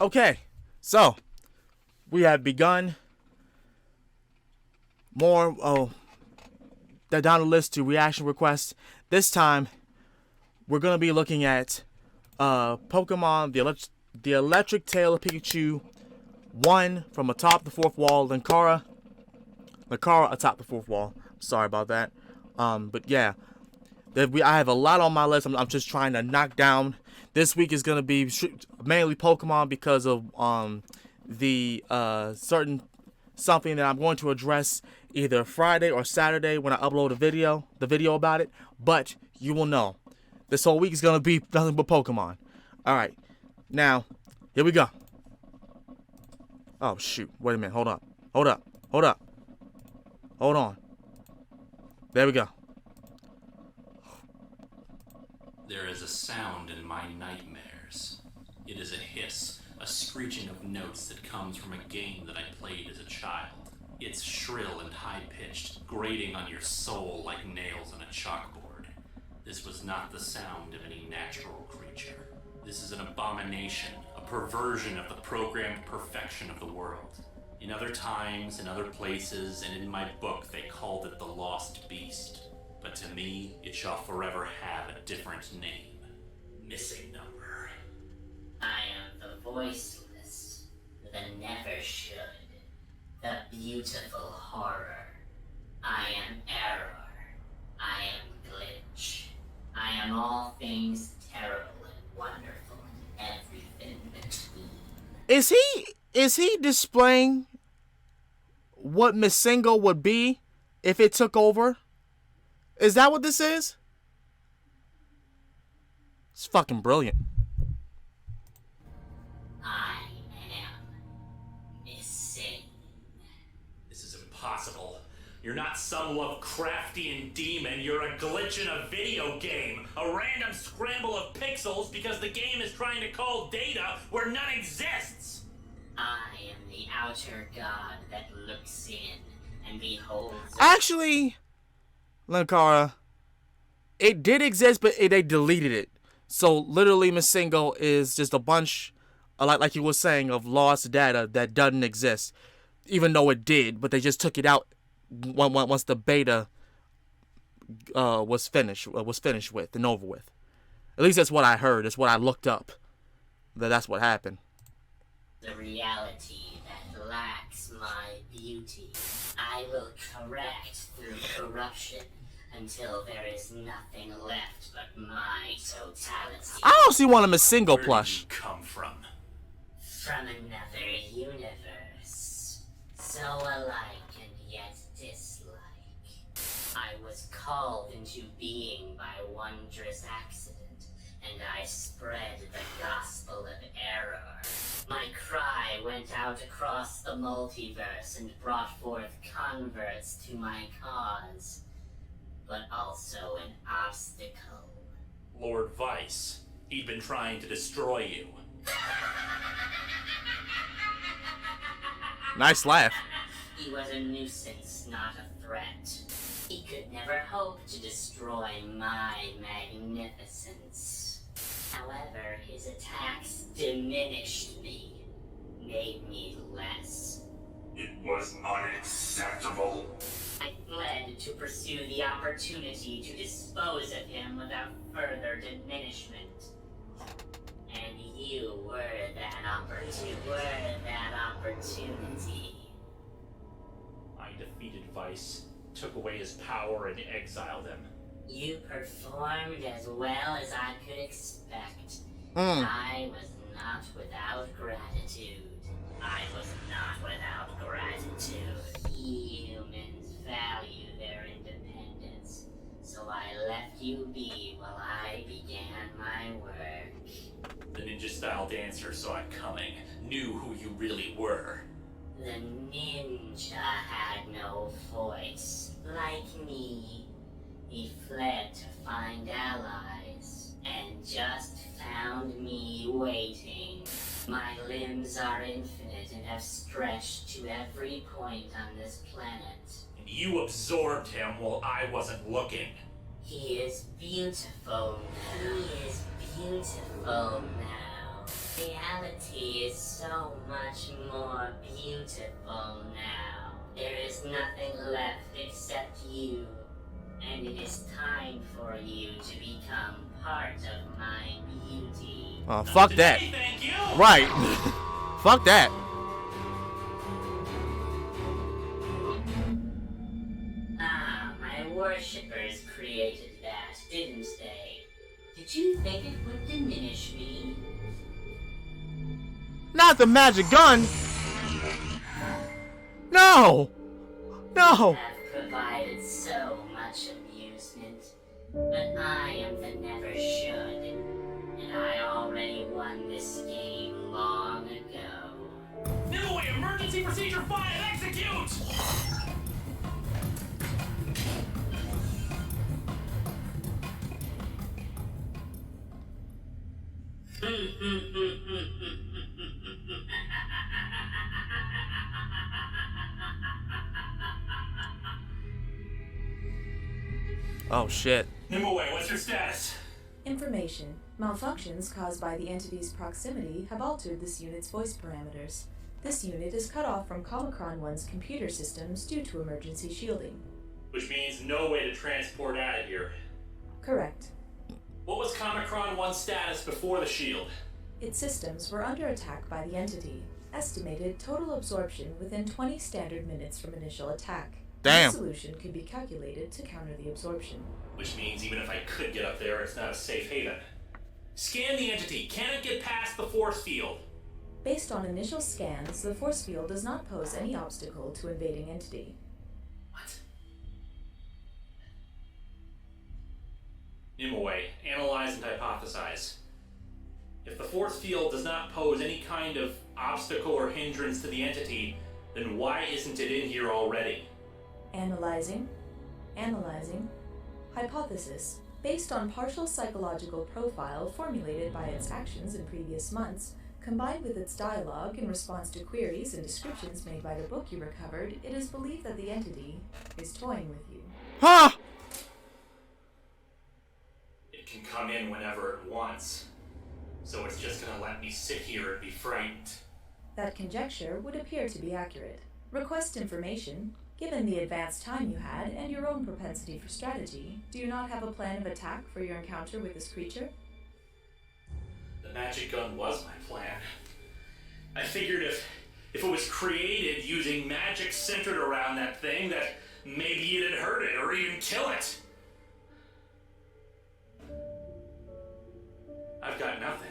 Okay, so we have begun more down the list to reaction requests. This time, we're gonna be looking at Pokemon, the Electric Tail of Pikachu 1 from Atop the Fourth Wall, Linkara Atop the Fourth Wall. Sorry about that. But yeah, I have a lot on my list. I'm just trying to knock down. This week is gonna be mainly Pokemon because of the certain something that I'm going to address either Friday or Saturday when I upload the video about it. But you will know. This whole week is gonna be nothing but Pokemon. All right, now here we go. Oh shoot! Wait a minute. Hold up. Hold on. There we go. There is a sound in my nightmares. It is a hiss, a screeching of notes that comes from a game that I played as a child. It's shrill and high-pitched, grating on your soul like nails on a chalkboard. This was not the sound of any natural creature. This is an abomination, a perversion of the programmed perfection of the world. In other times, in other places, and in my book, they called it the Lost Beast. But to me, it shall forever have a different name. Missing number. I am the voiceless, the never should, the beautiful horror. I am error. I am glitch. I am all things terrible and wonderful and everything between. Is he displaying what Missingo would be if it took over? Is that what this is? It's fucking brilliant. I am missing. This is impossible. You're not some Lovecraftian demon, you're a glitch in a video game. A random scramble of pixels because the game is trying to call data where none exists. I am the outer god that looks in and beholds. Actually, Linkara, it did exist, but they deleted it. So literally, Missingo is just a bunch, like you were saying, of lost data that doesn't exist, even though it did. But they just took it out once the beta was finished with and over with. At least that's what I heard. That's what I looked up. That's what happened. The reality that lacks my beauty, I will correct through corruption until there is nothing left but my totality. I also want a Missingo Where plush. did you come from? From another universe, so alike and yet dislike. I was called into being by wondrous accident, and I spread the gospel of error. My cry went out across the multiverse and brought forth converts to my cause, but also an obstacle. Lord Vice. He'd been trying to destroy you. Nice laugh. He was a nuisance, not a threat. He could never hope to destroy my magnificence. However, his attacks diminished me, made me less. It was unacceptable. I fled to pursue the opportunity to dispose of him without further diminishment. And you were that opportunity. I defeated Vice, took away his power, and exiled him. You performed as well as I could expect. I was not without gratitude. Humans value their independence, so I left you be while I began my work. The ninja-style dancer saw it coming, knew who you really were. The ninja had no voice. Like me, he fled to find allies, and just found me waiting. My limbs are infinite and have stretched to every point on this planet. And you absorbed him while I wasn't looking. He is beautiful now. Reality is so much more beautiful now. There is nothing left except you. And it is time for you to become part of my beauty. Oh, fuck that. Today, thank you. Right. Fuck that. Ah, my worshippers created that, didn't they? Did you think it would diminish me? Not the magic gun. No. No. Have provided so much amusement, but I am the never should, and I already won this game long ago. Nimue, emergency procedure 5, execute! Oh shit. Nimue, what's your status? Information. Malfunctions caused by the entity's proximity have altered this unit's voice parameters. This unit is cut off from Comicron 1's computer systems due to emergency shielding. Which means no way to transport out of here. Correct. What was Comicron 1's status before the shield? Its systems were under attack by the entity. Estimated total absorption within 20 standard minutes from initial attack. Damn. No solution can be calculated to counter the absorption. Which means even if I could get up there, it's not a safe haven. Scan the entity. Can it get past the force field? Based on initial scans, the force field does not pose any obstacle to invading entity. What? Nimue, analyze and hypothesize. If the force field does not pose any kind of obstacle or hindrance to the entity, then why isn't it in here already? Analyzing. Hypothesis. Based on partial psychological profile formulated by its actions in previous months, combined with its dialogue in response to queries and descriptions made by the book you recovered, it is believed that the entity is toying with you. Huh? It can come in whenever it wants. So it's just gonna let me sit here and be frightened. That conjecture would appear to be accurate. Request information. Given the advanced time you had and your own propensity for strategy, do you not have a plan of attack for your encounter with this creature? The magic gun was my plan. I figured if it was created using magic centered around that thing, that maybe it'd hurt it or even kill it. I've got nothing.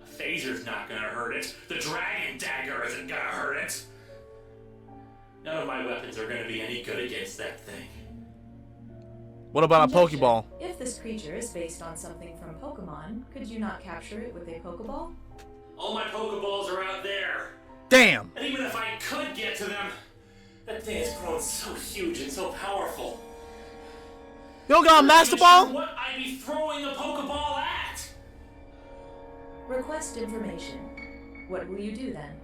A phaser's not gonna hurt it. The dragon dagger isn't gonna hurt it. None of my weapons are gonna be any good against that thing. What about a Conjecture. Pokeball? If this creature is based on something from Pokemon, could you not capture it with a Pokeball? All my Pokeballs are out there. Damn. And even if I could get to them, that thing has grown so huge and so powerful. You don't got a Master Ball? What I'd be throwing the Pokeball at? Request information. What will you do then?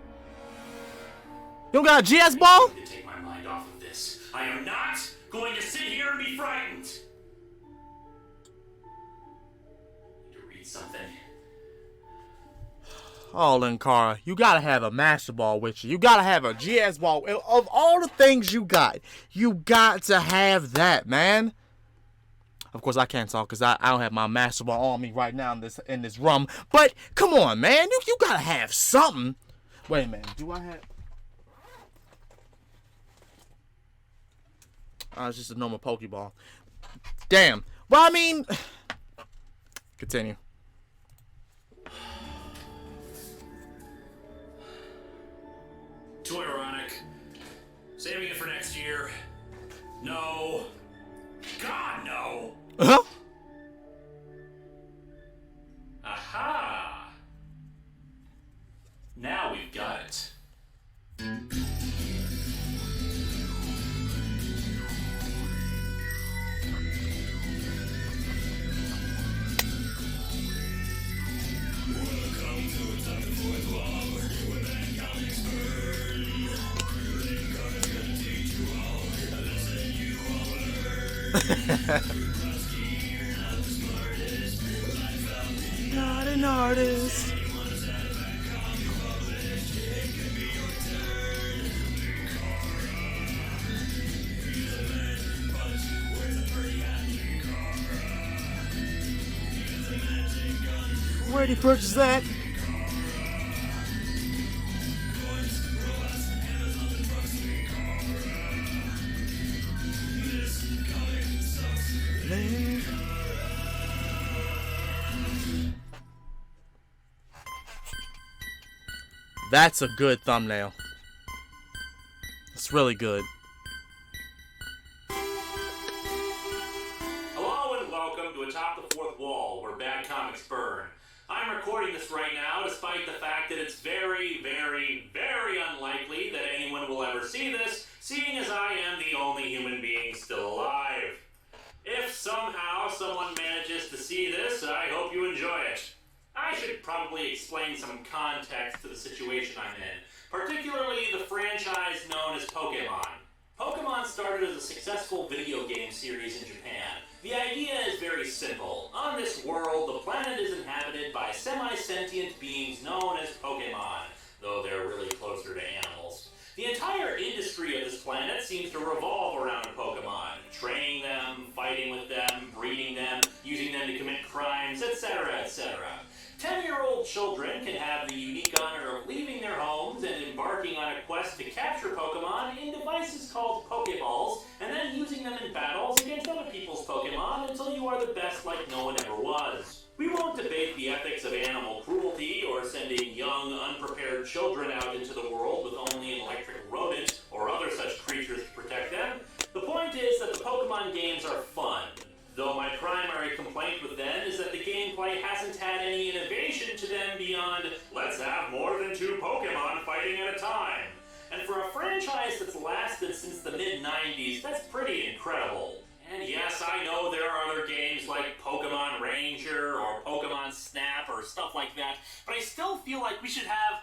You don't got a GS Ball? To take my mind off of this. I am not going to sit here and be frightened. Need to read something. Oh, Linkara, you gotta have a Master Ball with you. You gotta have a GS Ball. Of all the things you got to have that, man. Of course, I can't talk because I don't have my Master Ball on me right now in this room. But come on, man, you gotta have something. Wait a minute, do I have? It's just a normal Pokeball. Damn. Well, I mean, continue. Too ironic. Saving it for next year. No. God, no. Huh? Aha. Now we've got it. Where'd he purchase that? That's a good thumbnail. It's really good. Hello and welcome to Atop the Fourth Wall, where bad comics burn. I'm recording this right now despite the fact that it's very, very, very unlikely that anyone will ever see this, seeing as I am the only human being still alive. If somehow someone manages to see this, I hope you enjoy it. I should probably explain some context to the situation I'm in, particularly the franchise known as Pokémon. Pokémon started as a successful video game series in Japan. The idea is very simple. On this world, the planet is inhabited by semi-sentient beings known as Pokémon, though they're really closer to animals. The entire industry of this planet seems to revolve around Pokémon, training them, fighting with them, breeding them, using them to commit crimes, etc., etc. 10-year-old children can have the unique honor of leaving their homes and embarking on a quest to capture Pokémon in devices called Pokéballs, and then using them in battles against other people's Pokémon until you are the best like no one ever was. We won't debate the ethics of animal cruelty or sending young, unprepared children out into the world with only an electric rodent or other such creatures to protect them. The point is that the Pokémon games are fun, though my primary complaint with them is that the gameplay hasn't had any innovation to them beyond, let's have more than 2 Pokémon fighting at a time. And for a franchise that's lasted since the mid-90s, that's pretty incredible. And yes, I know there are other games like Pokémon Ranger or Pokémon Snap or stuff like that, but I still feel like we should have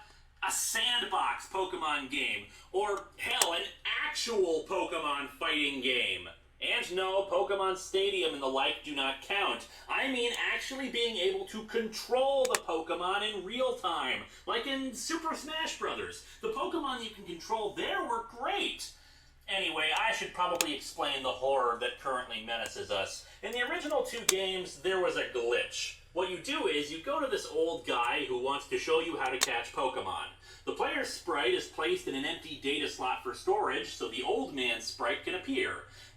a sandbox Pokémon game, or hell, an actual Pokémon fighting game. And no, Pokémon Stadium and the like do not count. I mean actually being able to control the Pokémon in real time, like in Super Smash Bros. The Pokémon you can control there were great. Anyway, I should probably explain the horror that currently menaces us. In the original 2 games, there was a glitch. What you do is you go to this old guy who wants to show you how to catch Pokémon. The player's sprite is placed in an empty data slot for storage so the old man's sprite can appear.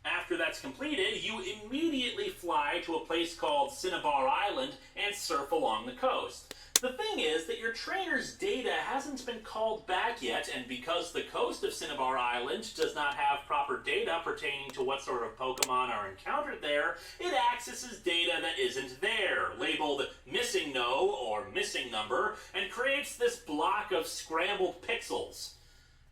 After that's completed, you immediately fly to a place called Cinnabar Island and surf along the coast. The thing is that your trainer's data hasn't been called back yet, and because the coast of Cinnabar Island does not have proper data pertaining to what sort of Pokémon are encountered there, it accesses data that isn't there, labeled missing no or missing number, and creates this block of scrambled pixels.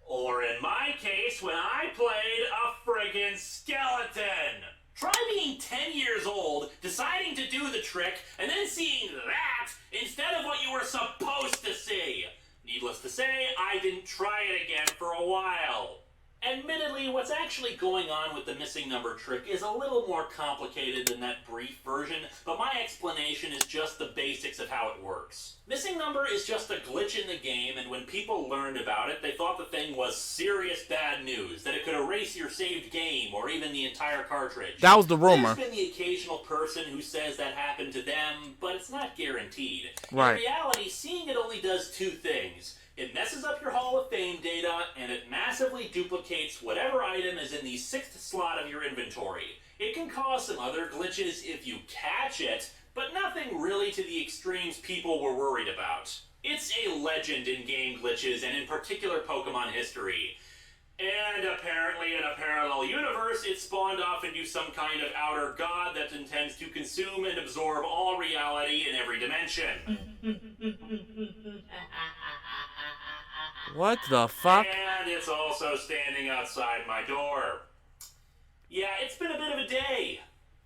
Or in my case, when I played a friggin' skeleton. Try being 10 years old, deciding to do the trick, and then seeing that instead of what you were supposed to see. Needless to say, I didn't try it again for a while. Admittedly, what's actually going on with the missing number trick is a little more complicated than that brief version, but my explanation is just the basics of how it works. Missing number is just a glitch in the game, and when people learned about it, they thought the thing was serious bad news, that it could erase your saved game, or even the entire cartridge. That was the rumor. There's been the occasional person who says that happened to them, but it's not guaranteed. Right. In reality, seeing it only does 2 things. It messes up your Hall of Fame data, and it massively duplicates whatever item is in the 6th slot of your inventory. It can cause some other glitches if you catch it, but nothing really to the extremes people were worried about. It's a legend in game glitches, and in particular Pokemon history. And apparently in a parallel universe, it spawned off into some kind of outer god that intends to consume and absorb all reality in every dimension. What the fuck? And it's also standing outside my door. Yeah, it's been a bit of a day.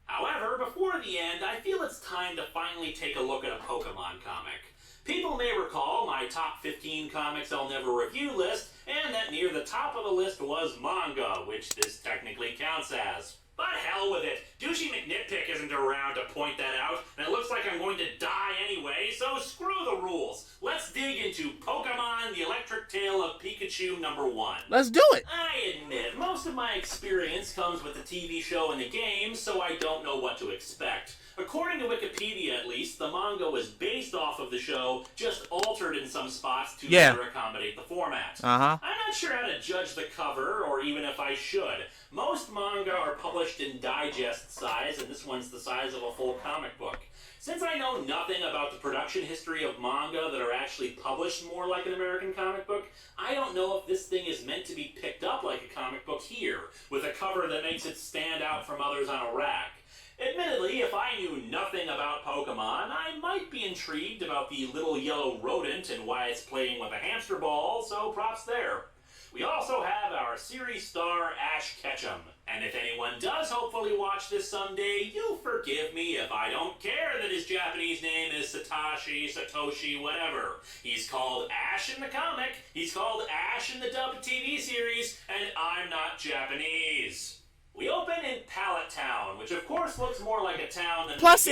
However, before the end, I feel it's time to finally take a look at a Pokemon comic. People may recall my top 15 comics I'll never review list, and that near the top of the list was manga, which this technically counts as. But hell with it. Douchey McNitpick isn't around to point that out, and it looks like I'm going to die anyway, so screw the rules. Let's dig into Pokemon, the Electric Tale of Pikachu #1. Let's do it. I admit, most of my experience comes with the TV show and the game, so I don't know what to expect. According to Wikipedia, at least, the manga was based off of the show, just altered in some spots to better accommodate the format. Uh-huh. I'm not sure how to judge the cover, or even if I should. Most manga are published in digest size, and this one's the size of a full comic book. Since I know nothing about the production history of manga that are actually published more like an American comic book, I don't know if this thing is meant to be picked up like a comic book here, with a cover that makes it stand out from others on a rack. Admittedly, if I knew nothing about Pokemon, I might be intrigued about the little yellow rodent and why it's playing with a hamster ball, so props there. We also have our series star, Ash Ketchum. And if anyone does hopefully watch this someday, you'll forgive me if I don't care that his Japanese name is Satoshi, whatever. He's called Ash in the comic, he's called Ash in the dubbed TV series, and I'm not Japanese. We open in Pallet Town, which of course looks more like a town than... Plus,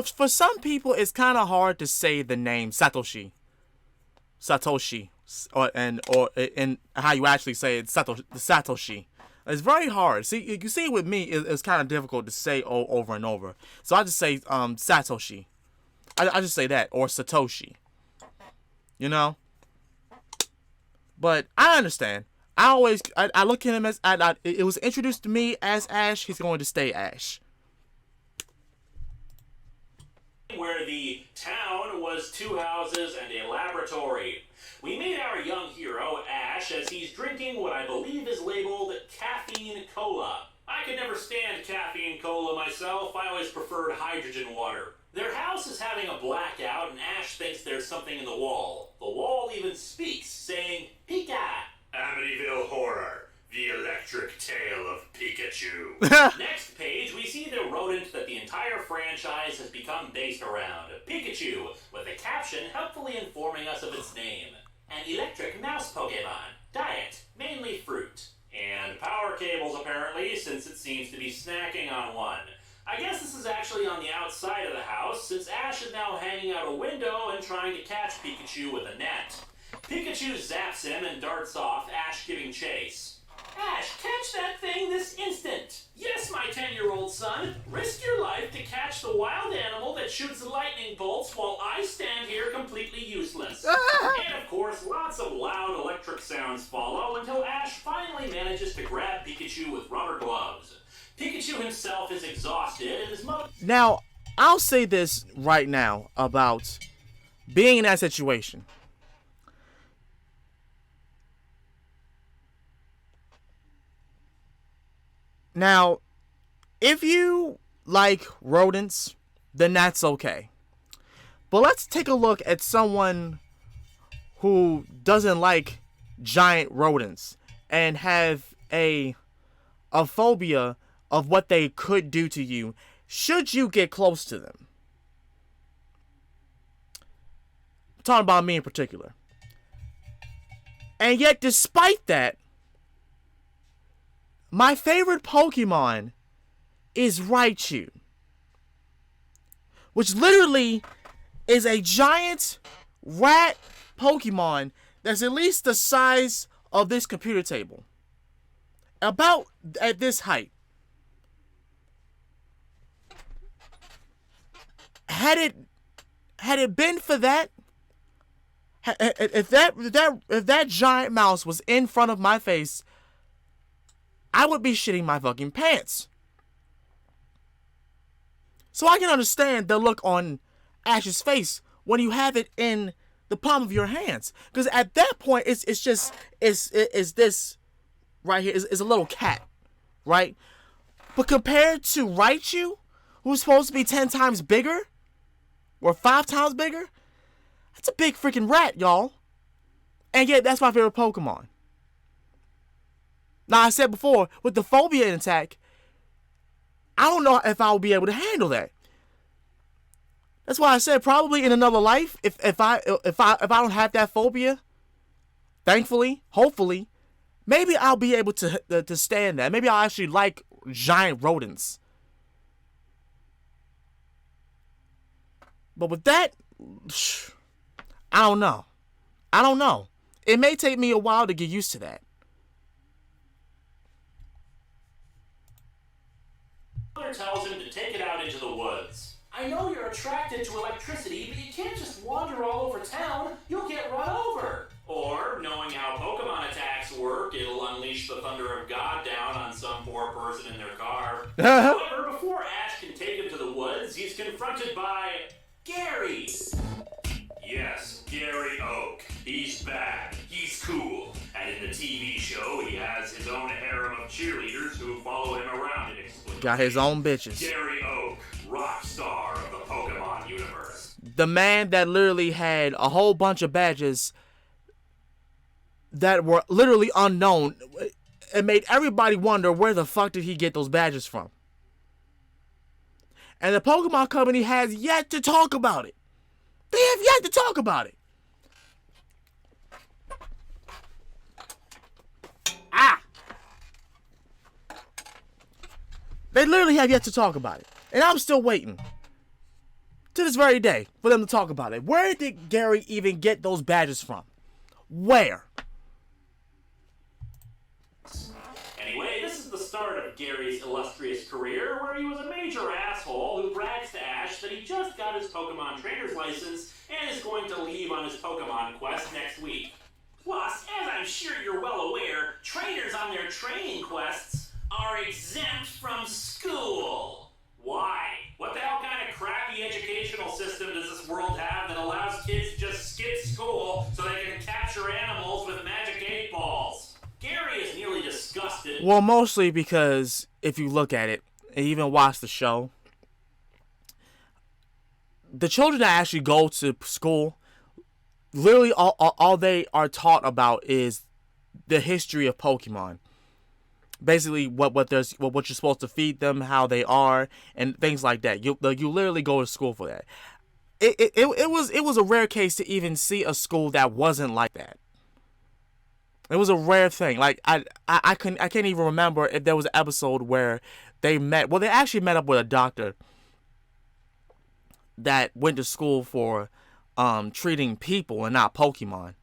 for some people, it's kind of hard to say the name Satoshi, or how you actually say it, Satoshi. It's very hard. See, you see, with me, it's kind of difficult to say over and over. So I just say Satoshi. I just say that, or Satoshi. You know. But I understand. I look at him as it was introduced to me as Ash. He's going to stay Ash. Where the town was 2 houses and a laboratory. We meet our young hero, Ash, as he's drinking what I believe is labeled caffeine cola. I could never stand caffeine cola myself. I always preferred hydrogen water. Their house is having a blackout, and Ash thinks there's something in the wall. The wall even speaks, saying, Pika! Amityville Horror, the Electric Tale of Pikachu. Next page, we see the rodent that the entire franchise has become based around, Pikachu, with a caption helpfully informing us of its name. An electric mouse Pokemon. Diet, mainly fruit. And power cables, apparently, since it seems to be snacking on one. I guess this is actually on the outside of the house, since Ash is now hanging out a window and trying to catch Pikachu with a net. Pikachu zaps him and darts off, Ash giving chase. Ash, catch that thing this instant! Yes, my 10-year-old son, risk your life to catch the wild animal that shoots lightning bolts while I stand here completely useless. And of course, lots of loud electric sounds follow until Ash finally manages to grab Pikachu with rubber gloves. Pikachu himself is exhausted and his mother... Now, I'll say this right now about being in that situation. Now, if you like rodents, then that's okay. But let's take a look at someone who doesn't like giant rodents and have a phobia of what they could do to you should you get close to them. I'm talking about me in particular. And yet, despite that, my favorite Pokemon is Raichu, which literally is a giant rat Pokemon that's at least the size of this computer table. About at this height. Had it been for that, if that giant mouse was in front of my face, I would be shitting my fucking pants. So I can understand the look on Ash's face when you have it in the palm of your hands, because at that point it's this right here is a little cat, right? But compared to Raichu, who's supposed to be 10 times bigger, or 5 times bigger, that's a big freaking rat, y'all. And yet that's my favorite Pokemon. Now, I said before, with the phobia attack, I don't know if I'll be able to handle that. That's why I said probably in another life, if I don't have that phobia, thankfully, hopefully, maybe I'll be able to stand that. Maybe I'll actually like giant rodents. But with that, I don't know. I don't know. It may take me a while to get used to that. Mother tells him to take it out into the woods. I know you're attracted to electricity, but you can't just wander all over town. You'll get run over. Or, knowing how Pokemon attacks work, it'll unleash the thunder of God down on some poor person in their car. However, before Ash can take him to the woods, he's confronted by Gary. Yes, Gary Oak. He's back. He's cool. And in the TV show, he has his own harem of cheerleaders who follow him around inexplicably. Got his own bitches. Gary Oak, rock star of the Pokemon universe. The man that literally had a whole bunch of badges that were literally unknown. It made everybody wonder, where the fuck did he get those badges from? And the Pokemon Company has yet to talk about it. They have yet to talk about it. They literally have yet to talk about it. And I'm still waiting to this very day for them to talk about it. Where did Gary even get those badges from? Where? Anyway, this is the start of Gary's illustrious career, where he was a major asshole who brags to Ash that he just got his Pokemon trainer's license and is going to leave on his Pokemon quest next week. Plus, as I'm sure you're well aware, trainers on their training quests are exempt from school. Why? What the hell kind of crappy educational system does this world have that allows kids to just skip school so they can capture animals with magic 8-balls? Gary is nearly disgusted. Well, mostly because if you look at it and even watch the show, the children that actually go to school, literally all they are taught about is the history of Pokemon. Basically, what you're supposed to feed them, how they are, and things like that. You literally go to school for that. It was a rare case to even see a school that wasn't like that. It was a rare thing. Like I can't even remember if there was an episode where they met. Well, they actually met up with a doctor that went to school for treating people and not Pokemon.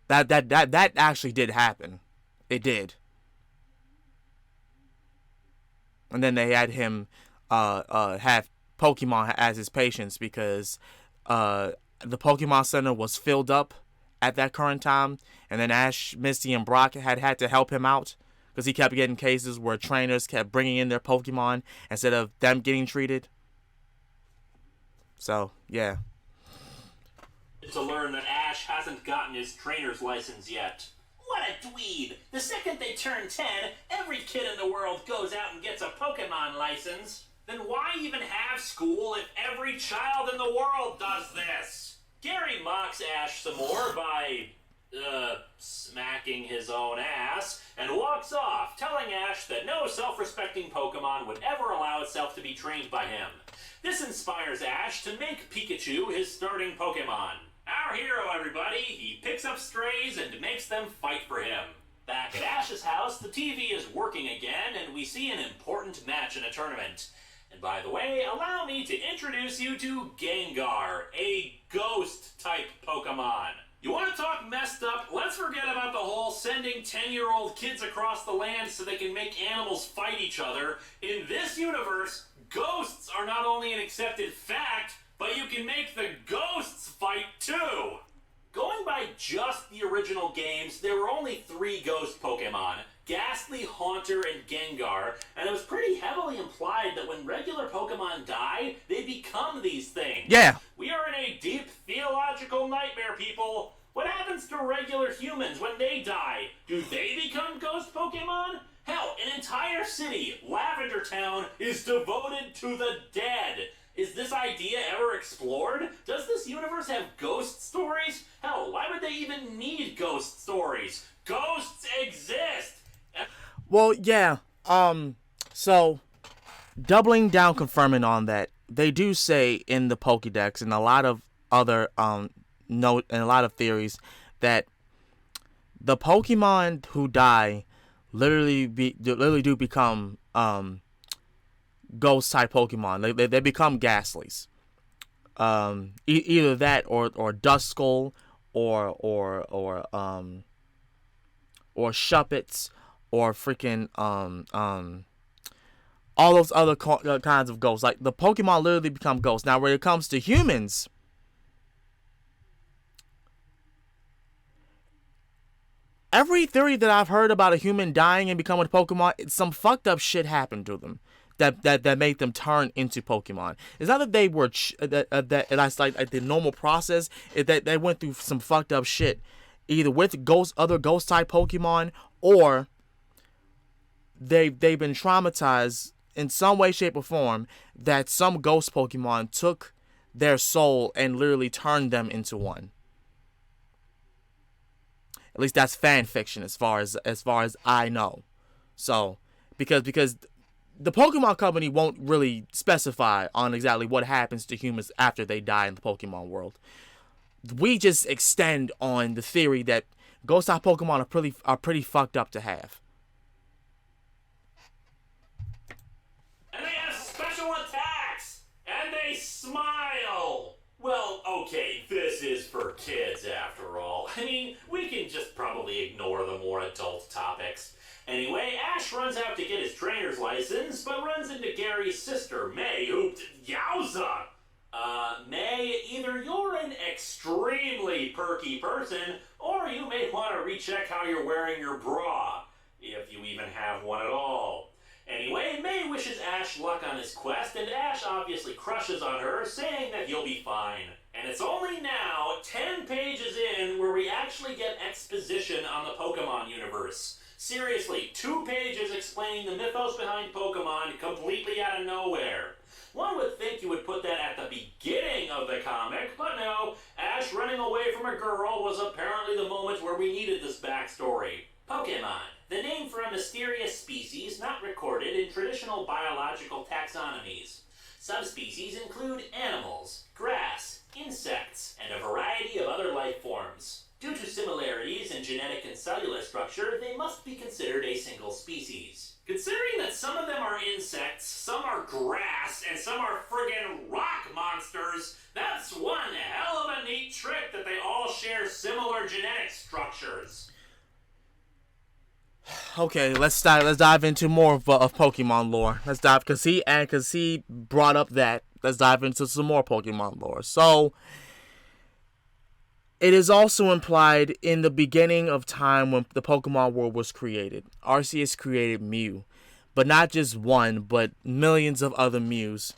That actually did happen. It did. And then they had him have Pokemon as his patients because the Pokemon Center was filled up at that current time. And then Ash, Misty, and Brock had to help him out because he kept getting cases where trainers kept bringing in their Pokemon instead of them getting treated. So, yeah. To learn that Ash hasn't gotten his trainer's license yet. What a dweeb! The second they turn 10, every kid in the world goes out and gets a Pokemon license. Then why even have school if every child in the world does this? Gary mocks Ash some more by, smacking his own ass, and walks off, telling Ash that no self-respecting Pokemon would ever allow itself to be trained by him. This inspires Ash to make Pikachu his starting Pokemon. Our hero, everybody, he picks up strays and makes them fight for him. Back at Ash's house, the TV is working again, and we see an important match in a tournament. And by the way, allow me to introduce you to Gengar, a ghost-type Pokemon. You want to talk messed up? Let's forget about the whole sending 10-year-old kids across the land so they can make animals fight each other. In this universe, ghosts are not only an accepted fact, but you can make the ghosts fight too! Going by just the original games, there were only 3 ghost Pokemon, Ghastly, Haunter, and Gengar, and it was pretty heavily implied that when regular Pokemon die, they become these things. Yeah. We are in a deep theological nightmare, people. What happens to regular humans when they die? Do they become ghost Pokemon? Hell, an entire city, Lavender Town, is devoted to the dead. Is this idea ever explored? Does this universe have ghost stories? Hell, why would they even need ghost stories? Ghosts exist! Well, yeah. So, doubling down, confirming on that, they do say in the Pokédex and a lot of other note and a lot of theories that the Pokemon who die literally do become ghost type Pokemon. They become Ghastlies. Either that or Dust Skull or Shuppets or freaking all those other kinds of ghosts. Like, the Pokemon literally become ghosts. Now, when it comes to humans, every theory that I've heard about a human dying and becoming a Pokemon, some fucked up shit happened to them that made them turn into Pokemon. It's not that they were that that's like the normal process. Is that they went through some fucked up shit, either with other ghost type Pokemon, or they've been traumatized in some way, shape, or form, that some ghost Pokemon took their soul and literally turned them into one. At least that's fan fiction, as far as I know. So, because the Pokemon Company won't really specify on exactly what happens to humans after they die in the Pokemon world. We just extend on the theory that ghost type Pokemon are pretty fucked up to have. And they have special attacks! And they smile! Well, okay, this is for kids after all. I mean, we can just probably ignore the more adult topics. Anyway, Ash runs out to get his trainer's license, but runs into Gary's sister, May, who... Yowza! May, either you're an extremely perky person, or you may want to recheck how you're wearing your bra, if you even have one at all. Anyway, May wishes Ash luck on his quest, and Ash obviously crushes on her, saying that he'll be fine. And it's only now, 10 pages in, where we actually get exposition on the Pokemon universe. Seriously, 2 pages explaining the mythos behind Pokemon completely out of nowhere. One would think you would put that at the beginning of the comic, but no, Ash running away from a girl was apparently the moment where we needed this backstory. Pokémon, the name for a mysterious species not recorded in traditional biological taxonomies. Subspecies include animals, grass, insects, and a variety of other life forms. Due to similarities in genetic and cellular structure, they must be considered a single species. Considering that some of them are insects, some are grass, and some are friggin' rock monsters, that's one hell of a neat trick that they all share similar genetic structures. Okay, let's dive into more of Pokemon lore. Let's dive, because he brought up that. Let's dive into some more Pokemon lore. So, it is also implied in the beginning of time when the Pokemon world was created. Arceus created Mew, but not just one, but millions of other Mews.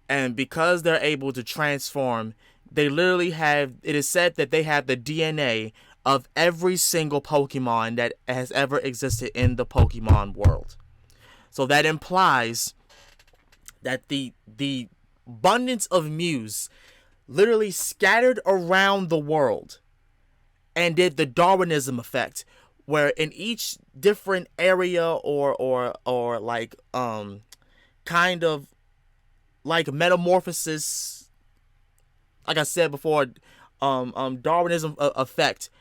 And because they're able to transform, they literally have, it is said that they have the DNA of every single Pokemon that has ever existed in the Pokemon world. So that implies that the abundance of Mews literally scattered around the world and did the Darwinism effect, where in each different area or like kind of like metamorphosis, like I said before, Darwinism effect,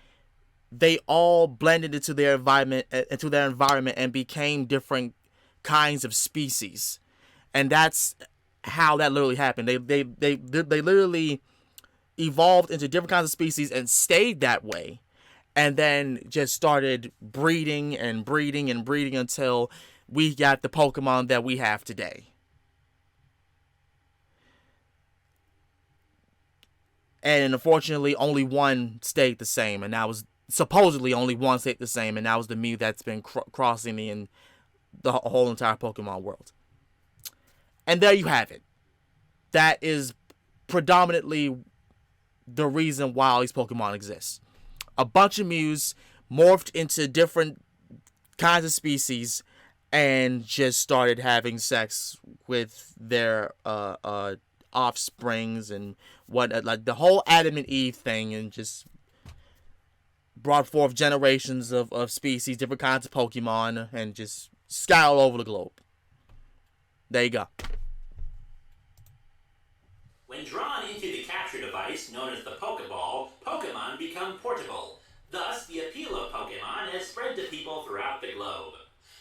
they all blended into their environment and became different kinds of species. And that's how that literally happened. They literally evolved into different kinds of species and stayed that way, and then just started breeding and breeding and breeding until we got the Pokemon that we have today. And unfortunately, only one stayed the same, and that was supposedly only one stayed the same, and that was the Mew that's been crossing the whole entire Pokemon world. And there you have it. That is predominantly the reason why all these Pokemon exist. A bunch of Mews morphed into different kinds of species and just started having sex with their offsprings and what, like the whole Adam and Eve thing, and just brought forth generations of species, different kinds of Pokemon, and just sky all over the globe. There you go. When drawn into the capture device known as the Pokeball, Pokemon become portable. Thus, the appeal of Pokemon has spread to people throughout the globe.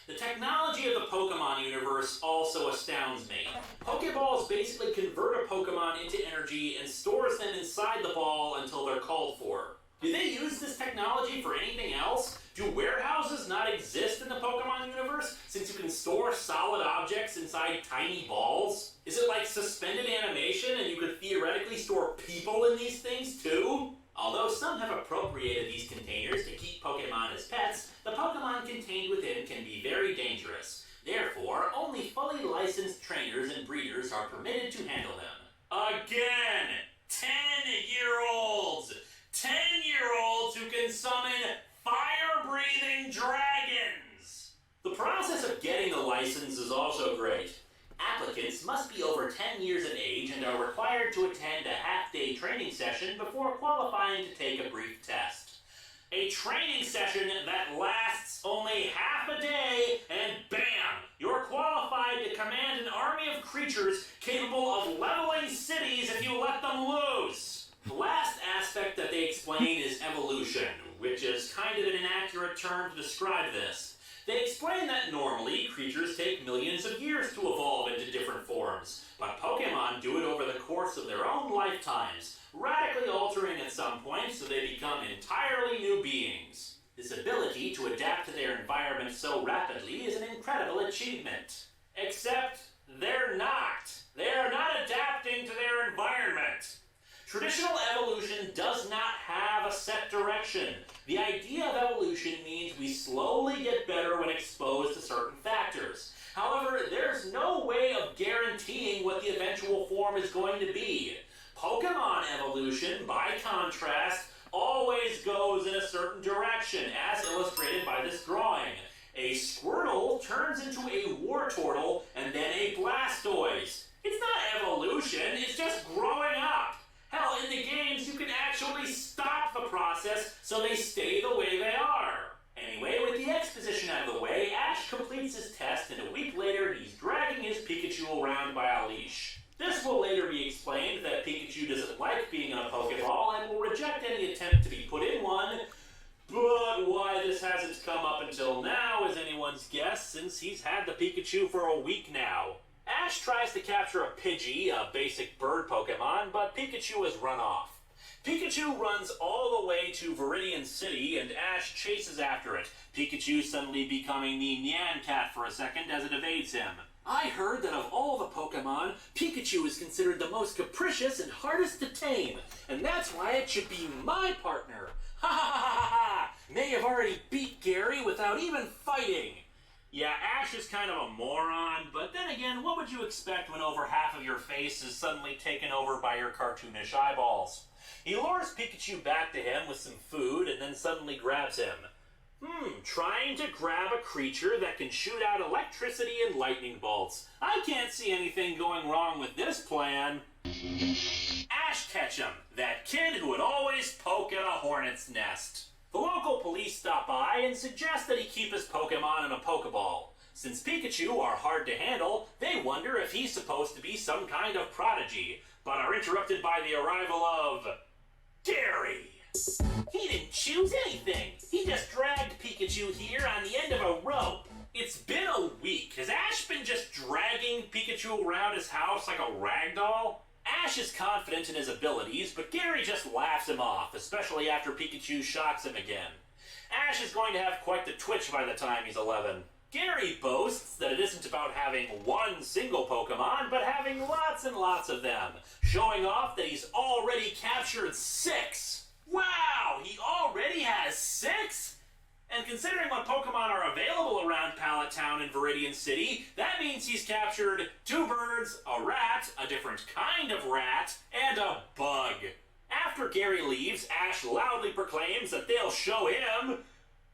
The technology of the Pokemon universe also astounds me. Pokeballs basically convert a Pokemon into energy and stores them inside the ball until they're called for. Do they use this technology for anything else? Do warehouses not exist in the Pokemon universe, since you can store solid objects inside tiny balls? Is it like suspended animation and you could theoretically store people in these things too? Although some have appropriated these containers to keep Pokemon as pets, the Pokemon contained within can be very dangerous. Therefore, only fully licensed trainers and breeders are permitted to handle them. Again! 10-year-olds! 10-year-olds who can summon fire-breathing dragons! The process of getting the license is also great. Applicants must be over 10 years of age and are required to attend a half-day training session before qualifying to take a brief test. A training session that lasts only half a day, and bam! You're qualified to command an army of creatures capable of leveling cities if you let them loose. The last aspect that they explain is evolution, which is kind of an inaccurate term to describe this. They explain that normally creatures take millions of years to evolve into different forms, but Pokemon do it over the course of their own lifetimes, radically altering at some point so they become entirely new beings. This ability to adapt to their environment so rapidly is an incredible achievement. Except they're not. They're not adapting to their environment. Traditional evolution does not have a set direction. The idea of evolution means we slowly get better when exposed to certain factors. However, there's no way of guaranteeing what the eventual form is going to be. Pokemon evolution, by contrast, always goes in a certain direction, as illustrated by this drawing. A Squirtle turns into a Wartortle and then a Blastoise. It's not evolution, it's just growing up. Hell, in the games, you can actually stop the process so they stay the way they are. Anyway, with the exposition out of the way, Ash completes his test, and a week later, he's dragging his Pikachu around by a leash. This will later be explained that Pikachu doesn't like being in a Pokeball and will reject any attempt to be put in one, but why this hasn't come up until now is anyone's guess, since he's had the Pikachu for a week now. Ash tries to capture a Pidgey, a basic bird Pokemon, but Pikachu has run off. Pikachu runs all the way to Viridian City, and Ash chases after it, Pikachu suddenly becoming the Nyan Cat for a second as it evades him. I heard that of all the Pokemon, Pikachu is considered the most capricious and hardest to tame, and that's why it should be my partner. Ha ha ha ha ha! May have already beat Gary without even fighting. Yeah, Ash is kind of a moron, but then again, what would you expect when over half of your face is suddenly taken over by your cartoonish eyeballs? He lures Pikachu back to him with some food and then suddenly grabs him. Trying to grab a creature that can shoot out electricity and lightning bolts. I can't see anything going wrong with this plan. Ash Ketchum, that kid who would always poke at a hornet's nest. The local police stop by and suggest that he keep his Pokemon in a Pokeball. Since Pikachu are hard to handle, they wonder if he's supposed to be some kind of prodigy, but are interrupted by the arrival of Gary. He didn't choose anything. He just dragged Pikachu here on the end of a rope. It's been a week. Has Ash been just dragging Pikachu around his house like a rag doll? Ash is confident in his abilities, but Gary just laughs him off, especially after Pikachu shocks him again. Ash is going to have quite the twitch by the time he's 11. Gary boasts that it isn't about having one single Pokemon, but having lots and lots of them, showing off that he's already captured 6. Wow, he already has 6? And considering what Pokemon are available around Pallet Town and Viridian City, that means he's captured 2 birds, a rat, a different kind of rat, and a bug. After Gary leaves, Ash loudly proclaims that they'll show him,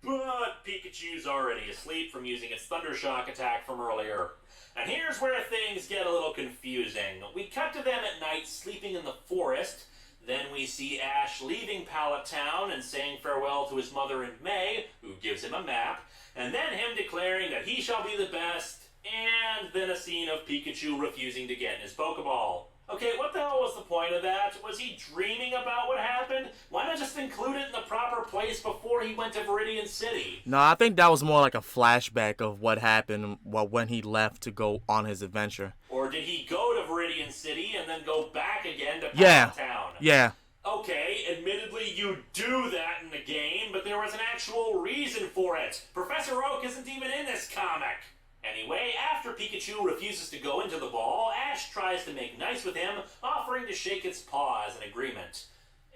but Pikachu's already asleep from using its Thundershock attack from earlier. And here's where things get a little confusing. We cut to them at night sleeping in the forest. Then we see Ash leaving Pallet Town and saying farewell to his mother and May, who gives him a map, and then him declaring that he shall be the best, and then a scene of Pikachu refusing to get in his Pokeball. Okay, what the hell was the point of that? Was he dreaming about what happened? Why don't just include it in the proper place before he went to Viridian City. No, I think that was more like a flashback of what happened when he left to go on his adventure. Or did he go to Viridian City and then go back again to Yeah. Town? Yeah. Okay, admittedly you do that in the game, but there was an actual reason for it. Professor Oak isn't even in this comic. Anyway, after Pikachu refuses to go into the ball, Ash tries to make nice with him, offering to shake its paw as an agreement.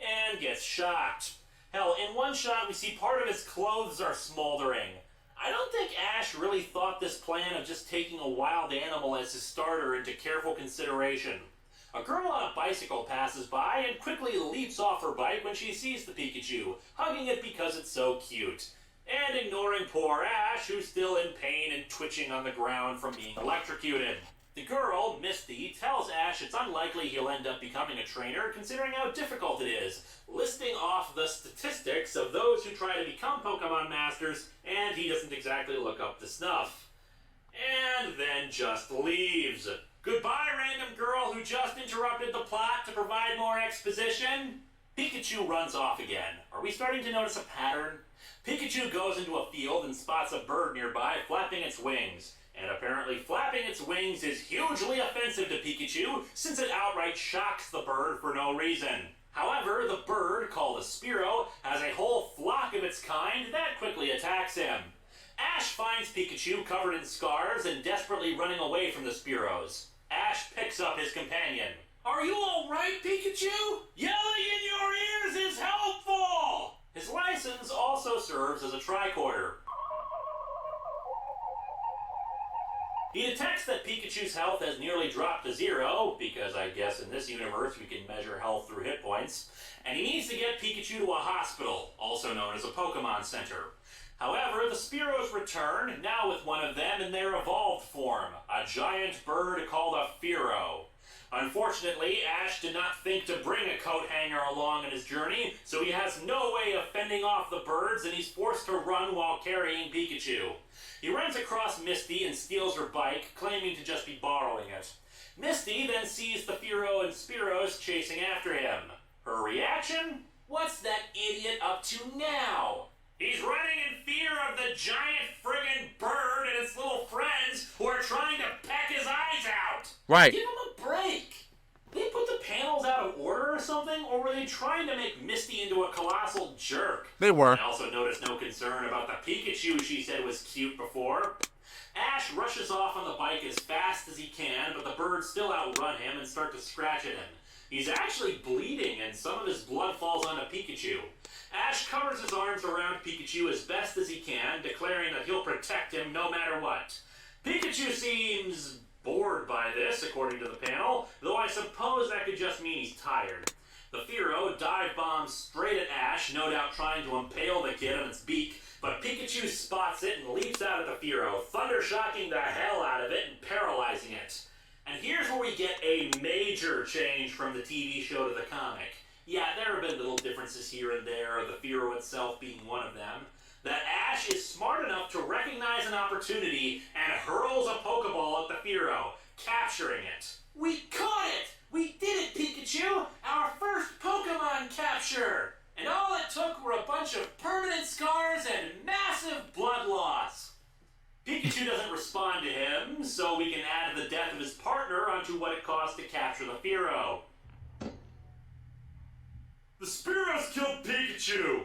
And gets shocked. Hell, in one shot we see part of his clothes are smoldering. I don't think Ash really thought this plan of just taking a wild animal as his starter into careful consideration. A girl on a bicycle passes by and quickly leaps off her bike when she sees the Pikachu, hugging it because it's so cute. And ignoring poor Ash, who's still in pain and twitching on the ground from being electrocuted. The girl, Misty, tells Ash it's unlikely he'll end up becoming a trainer considering how difficult it is, listing off the statistics of those who try to become Pokemon Masters, and he doesn't exactly look up to snuff. And then just leaves. Goodbye, random girl who just interrupted the plot to provide more exposition. Pikachu runs off again. Are we starting to notice a pattern? Pikachu goes into a field and spots a bird nearby flapping its wings. And apparently flapping its wings is hugely offensive to Pikachu since it outright shocks the bird for no reason. However, the bird, called a Spearow, has a whole flock of its kind that quickly attacks him. Ash finds Pikachu covered in scars and desperately running away from the Spearows. Ash picks up his companion. Are you alright, Pikachu? Yelling in your ears is helpful! His license also serves as a tricorder. He detects that Pikachu's health has nearly dropped to 0, because I guess in this universe we can measure health through hit points, and he needs to get Pikachu to a hospital, also known as a Pokemon Center. However, the Spearows return, now with one of them in their evolved form, a giant bird called a Fearow. Unfortunately, Ash did not think to bring a coat hanger along in his journey, so he has no way of fending off the birds and he's forced to run while carrying Pikachu. He runs across Misty and steals her bike, claiming to just be borrowing it. Misty then sees the Fearow and Spearows chasing after him. Her reaction? What's that idiot up to now? He's running in fear of the giant friggin' bird and its little friends who are trying to peck his eyes out. Right. Give him a break. They put the panels out of order or something, or were they trying to make Misty into a colossal jerk? They were. I also noticed no concern about the Pikachu she said was cute before. Ash rushes off on the bike as fast as he can, but the birds still outrun him and start to scratch at him. He's actually bleeding and some of his blood falls onto Pikachu. Ash covers his arms around Pikachu as best as he can, declaring that he'll protect him no matter what. Pikachu seems bored by this, according to the panel, though I suppose that could just mean he's tired. The Fearow dive bombs straight at Ash, no doubt trying to impale the kid on its beak, but Pikachu spots it and leaps out at the Fearow, thunder-shocking the hell out of it and paralyzing it. And here's where we get a major change from the TV show to the comic. Yeah, there have been little differences here and there, the Fearow itself being one of them. That Ash is smart enough to recognize an opportunity and hurls a Pokeball at the Fearow, capturing it. We caught it! We did it, Pikachu! Our first Pokemon capture! And all it took were a bunch of permanent scars and massive blood loss. Pikachu doesn't respond to him, so we can add the death of his partner onto what it cost to capture the Fearow. The Spearows killed Pikachu!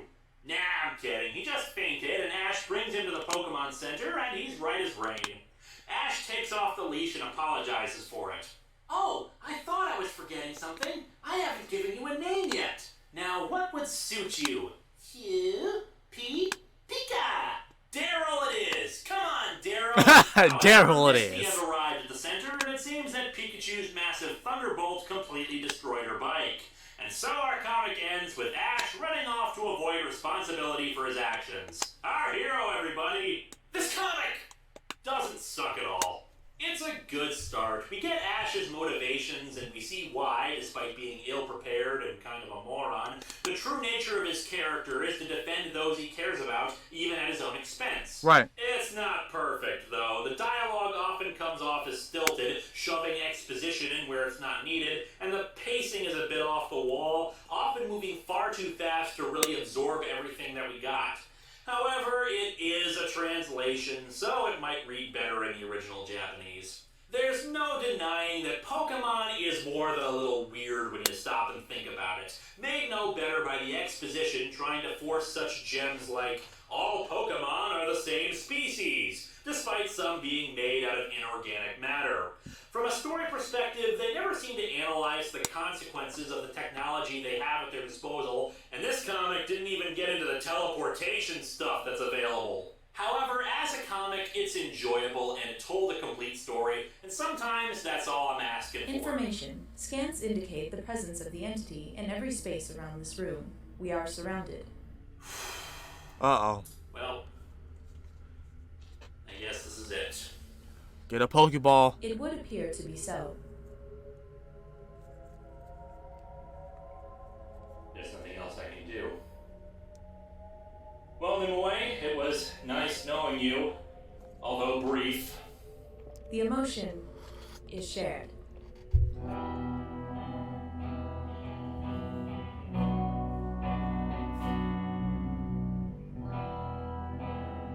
Nah, I'm kidding. He just fainted, and Ash brings him to the Pokemon Center, and he's right as rain. Ash takes off the leash and apologizes for it. Oh, I thought I was forgetting something. I haven't given you a name yet. Now, what would suit you? Pika? Daryl it is! Come on, Daryl! Daryl it Misty is. has arrived at the center, and it seems that Pikachu's massive Thunderbolt completely destroyed her bike. And so our comic ends with Ash running off to avoid responsibility for his actions. Our hero, everybody! This comic doesn't suck at all. It's a good start. We get Ash's motivations and we see why, despite being ill-prepared and kind of a moron, the true nature of his character is to defend those he cares about, even at his own expense. Right. It's not perfect, though. The dialogue often comes off as stilted, shoving exposition in where it's not needed, and the pacing is a bit off the wall, often moving far too fast to really absorb everything that we got. However, it is a translation, so it might read better in the original Japanese. There's no denying that Pokémon is more than a little weird when you stop and think about it. Made no better by the exposition trying to force such gems like, all Pokémon are the same species, despite some being made out of inorganic matter. From a story perspective, they never seem to analyze the consequences of the technology they have at their disposal, and this comic didn't even get into the teleportation stuff that's available. However, as a comic, it's enjoyable and it told a complete story, and sometimes that's all I'm asking for. Information. Scans indicate the presence of the entity in every space around this room. We are surrounded. Uh-oh. Well, I guess this is it. Get a Pokeball. It would appear to be so. There's nothing else I can do. Well, Nimue, it was nice knowing you, although brief. The emotion is shared.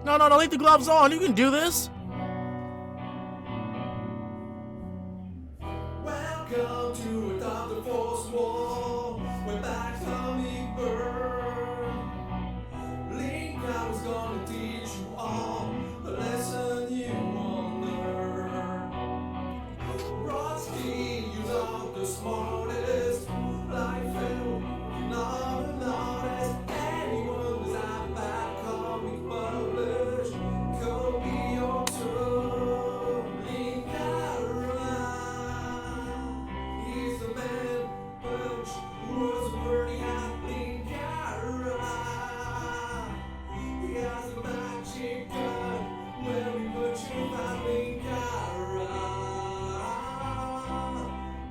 No, leave the gloves on. You can do this. Welcome to Atop the Force Wall. We're back hummingbird. Linkara was gonna teach you all a lesson you won't learn. Rotsky, you're not the smartest. Life hell, you're not an artist. Anyone who's out back comic published could be your turn. Linkara. He's the man punch who was a pretty hot Linkara. He has a magic gun when we put you by Linkara.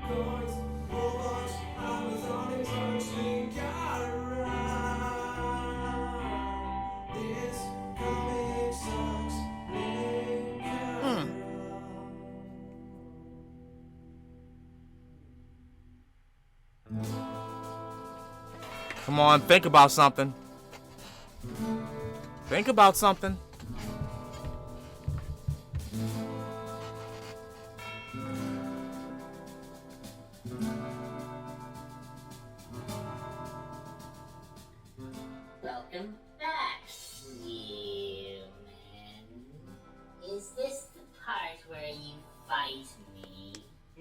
Coins, robots, Amazonic trucks, Linkara. This comic sucks, Linkara. Come on, think about something. Think about something. Welcome back, human. Is this the part where you fight me?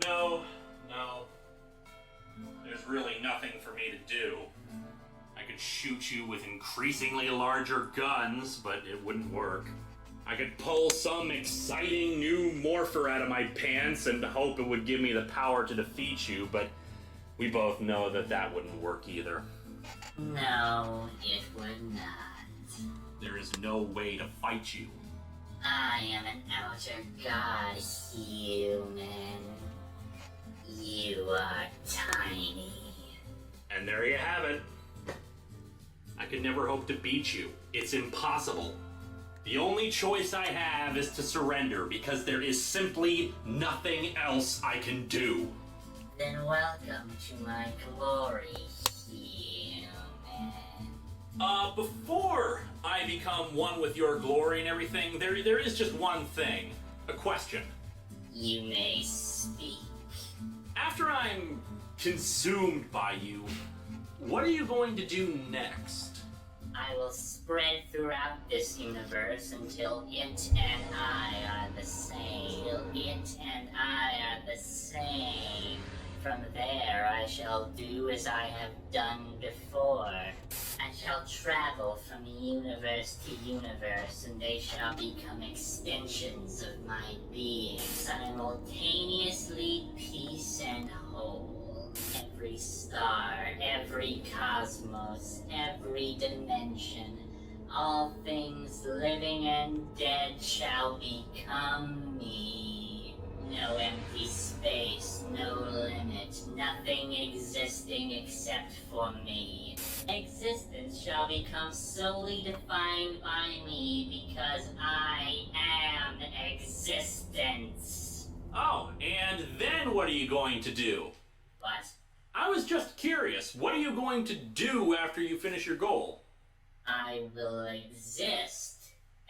No. There's really nothing for me to do. I could shoot you with increasingly larger guns, but it wouldn't work. I could pull some exciting new morpher out of my pants and hope it would give me the power to defeat you, but we both know that that wouldn't work either. No, it would not. There is no way to fight you. I am an outer god, human. You are tiny. And there you have it. I could never hope to beat you. It's impossible. The only choice I have is to surrender because there is simply nothing else I can do. Then welcome to my glory, human. Before I become one with your glory and everything, there is just one thing. A question. You may speak. After I'm consumed by you, what are you going to do next? I will spread throughout this universe until it and I are the same. Till it and I are the same. From there, I shall do as I have done before. I shall travel from universe to universe, and they shall become extensions of my being, simultaneously peace and whole. Every star, every cosmos, every dimension, all things living and dead shall become me. No empty space, no limit, nothing existing except for me. Existence shall become solely defined by me because I am existence. Oh, and then what are you going to do? What? I was just curious. What are you going to do after you finish your goal? I will exist.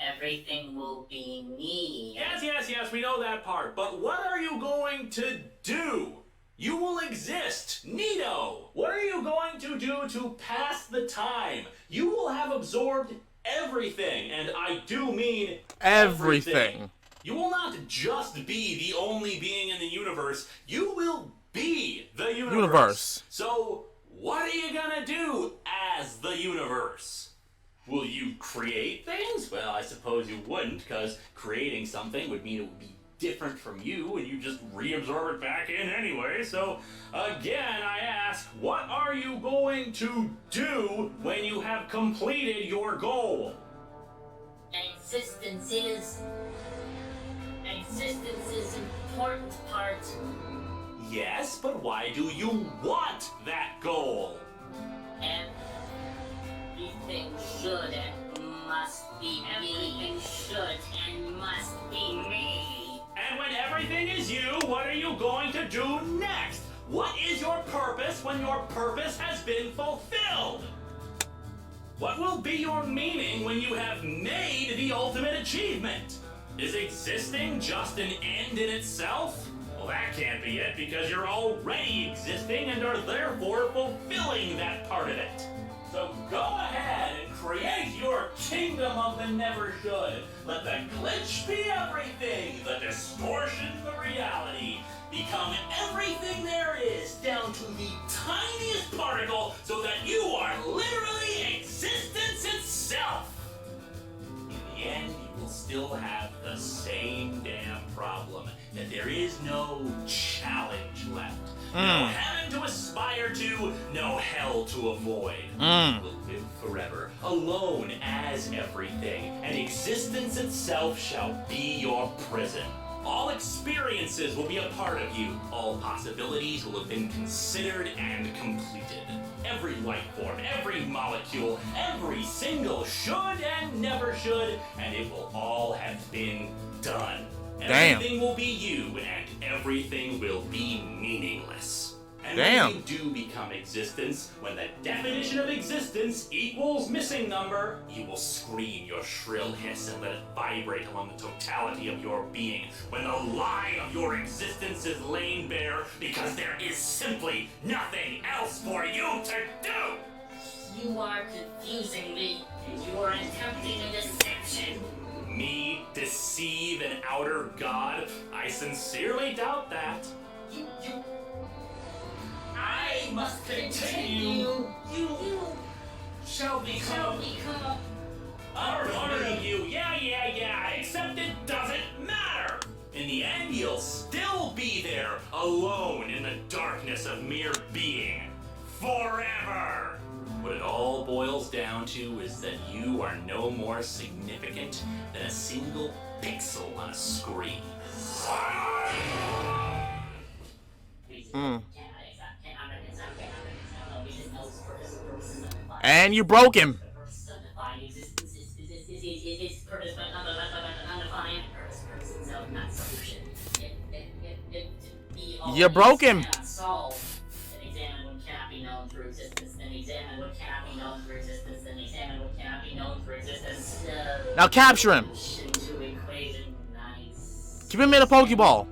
Everything will be me. Yes, we know that part. But what are you going to do? You will exist. Neato. What are you going to do to pass the time? You will have absorbed everything, and I do mean Everything. You will not just be the only being in the universe. You will be the universe. So, what are you gonna do as the universe? Will you create things? Well, I suppose you wouldn't, because creating something would mean it would be different from you, and you just reabsorb it back in anyway. So, again, I ask, what are you going to do when you have completed your goal? Existence is important part. Yes, but why do you want that goal? Everything should and must be me. Everything should and must be me. And when everything is you, what are you going to do next? What is your purpose when your purpose has been fulfilled? What will be your meaning when you have made the ultimate achievement? Is existing just an end in itself? Well, that can't be it, because you're already existing and are therefore fulfilling that part of it. So go ahead and create your kingdom of the never should. Let the glitch be everything, the distortion the reality. Become everything there is down to the tiniest particle so that you are literally existence itself. In the end, you will still have the same damn problem, that there is no challenge left. No heaven to aspire to, no hell to avoid. You will live forever, alone as everything, and existence itself shall be your prison. All experiences will be a part of you. All possibilities will have been considered and completed. Every life form, every molecule, every single should and never should, and it will all have been done. Damn. Everything will be you, and everything will be meaningless. And Damn. when you do become existence, when the definition of existence equals missing number, you will scream your shrill hiss and let it vibrate along the totality of your being. When the lie of your existence is laid bare, because there is simply nothing else for you to do. You are confusing me. You are attempting a deception. Me deceive an outer god? I sincerely doubt that. I must continue. You shall become part of you. Yeah. Except it doesn't matter. In the end, you'll still be there, alone in the darkness of mere being. Forever. What it all boils down to is that you are no more significant than a single pixel on a screen. And you broke him. You broke him. Now capture him. Keep him in a Pokeball.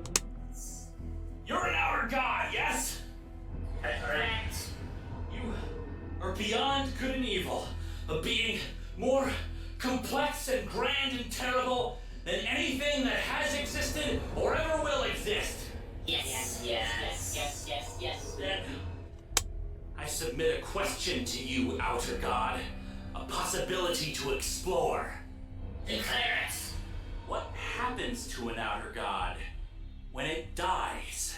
You're an outer god, yes? Correct. You are beyond good and evil, a being more complex and grand and terrible than anything that has existed or ever will exist. Yes. Then I submit a question to you, outer god, a possibility to explore. Declare it. What happens to an outer god when it dies?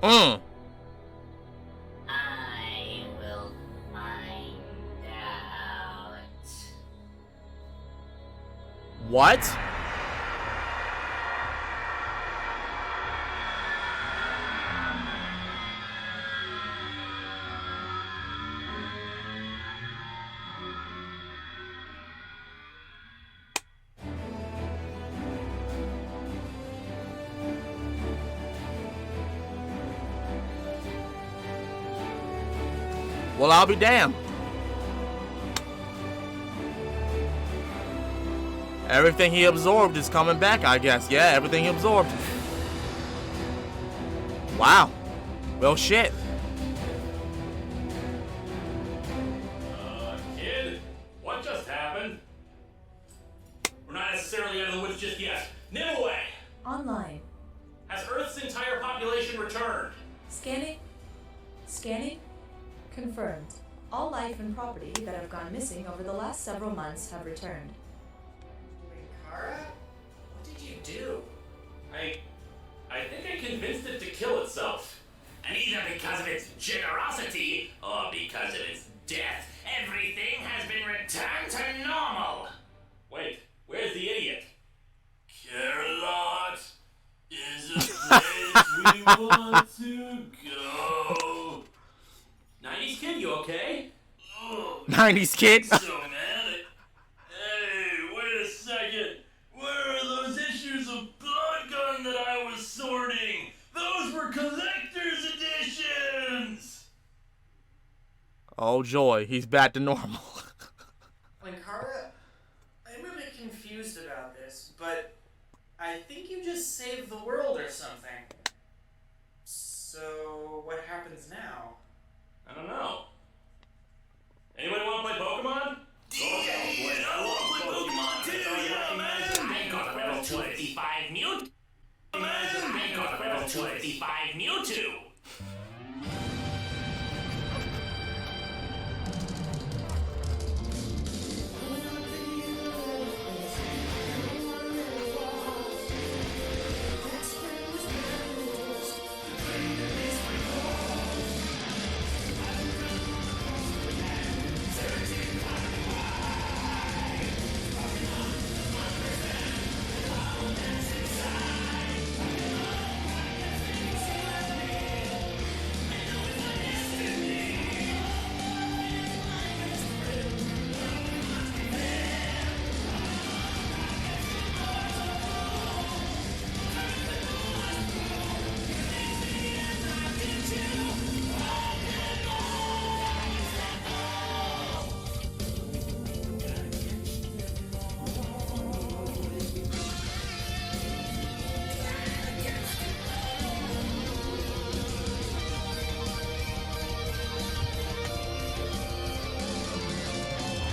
I will find out. What? Well, I'll be damned. Everything he absorbed is coming back, I guess. Yeah, everything he absorbed. Wow. Well, shit. Kid, what just happened? We're not necessarily out of the woods just yet. Nip away! Online. Has Earth's entire population returned? Scanning. Scanning. Confirmed. All life and property that have gone missing over the last several months have returned. Linkara? What did you do? I think I convinced it to kill itself. And either because of its generosity or because of its death, everything has been returned to normal. Wait, where's the idiot? Carolot is a place we want to go. 90s kid, you okay? Oh, 90s kid. so mad. Hey, wait a second. Where are those issues of Blood Gun that I was sorting? Those were collector's editions! Oh, joy. He's back to normal. Linkara, I'm a bit confused about this, but I think you just saved the world or something. So, what happens now? I don't know. Anybody want to play Pokemon? Yeah, I want to play Pokemon too, yeah, man! I got a level 255 Mewtwo! I got a level 255 Mewtwo!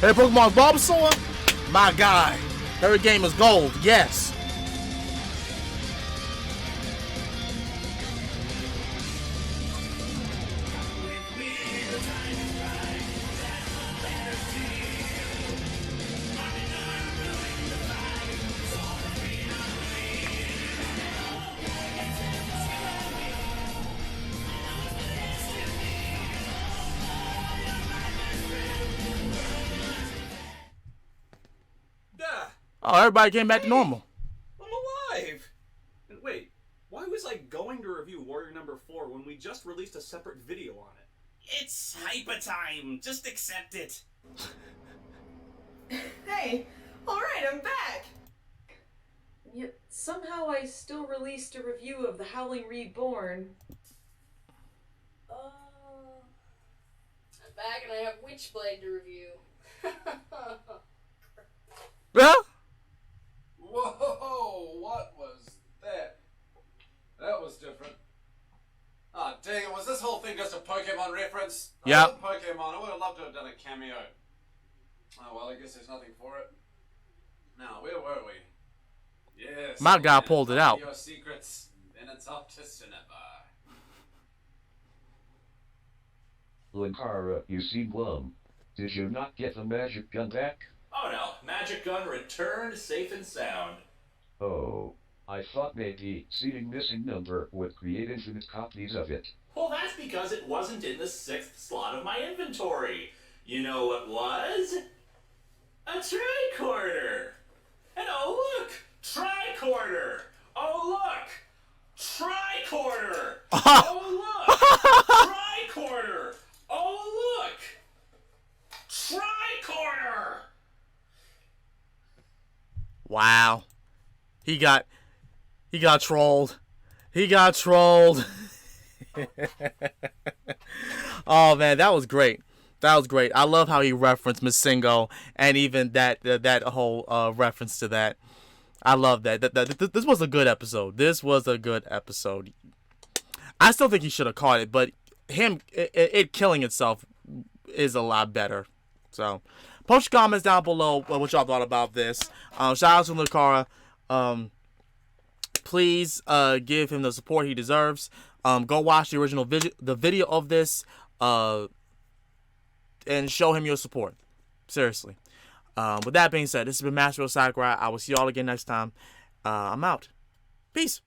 Hey, Pokemon Bulbasaur? My guy. Every game is gold. Yes. Oh, everybody came back to normal. I'm alive! And wait, why was I going to review Warrior number 4 when we just released a separate video on it? It's hyper time! Just accept it! Hey, alright, I'm back! Yet somehow I still released a review of The Howling Reborn. I'm back and I have Witchblade to review. Huh? Whoa, what was that? That was different. Ah, dang it, was this whole thing just a Pokemon reference? Yeah. I love Pokemon, I would have loved to have done a cameo. Oh well, I guess there's nothing for it. Now, where were we? Yes. My guy pulled it out. Your secrets, then it's up to Cinnabar. Linkara, you seem glum. Did you not get the magic gun back? Oh no, Magic Gun returned safe and sound. Oh, I thought maybe seeing missing number would create infinite copies of it. Well, that's because it wasn't in the 6th slot of my inventory. You know what was? A tricorder. And oh look, tricorder. Oh look, tricorder. Oh look, tricorder. Oh look, tricorder. Wow. He got trolled. He got trolled. Oh man, that was great. That was great. I love how he referenced Masingo and even that whole reference to that. I love that. This was a good episode. This was a good episode. I still think he should have caught it, but it killing itself is a lot better. So, post your comments down below what y'all thought about this. Shout out to Linkara. Please give him the support he deserves. Go watch the original video of this, and show him your support. Seriously. With that being said, this has been Master of Sakurai. I will see y'all again next time. I'm out. Peace.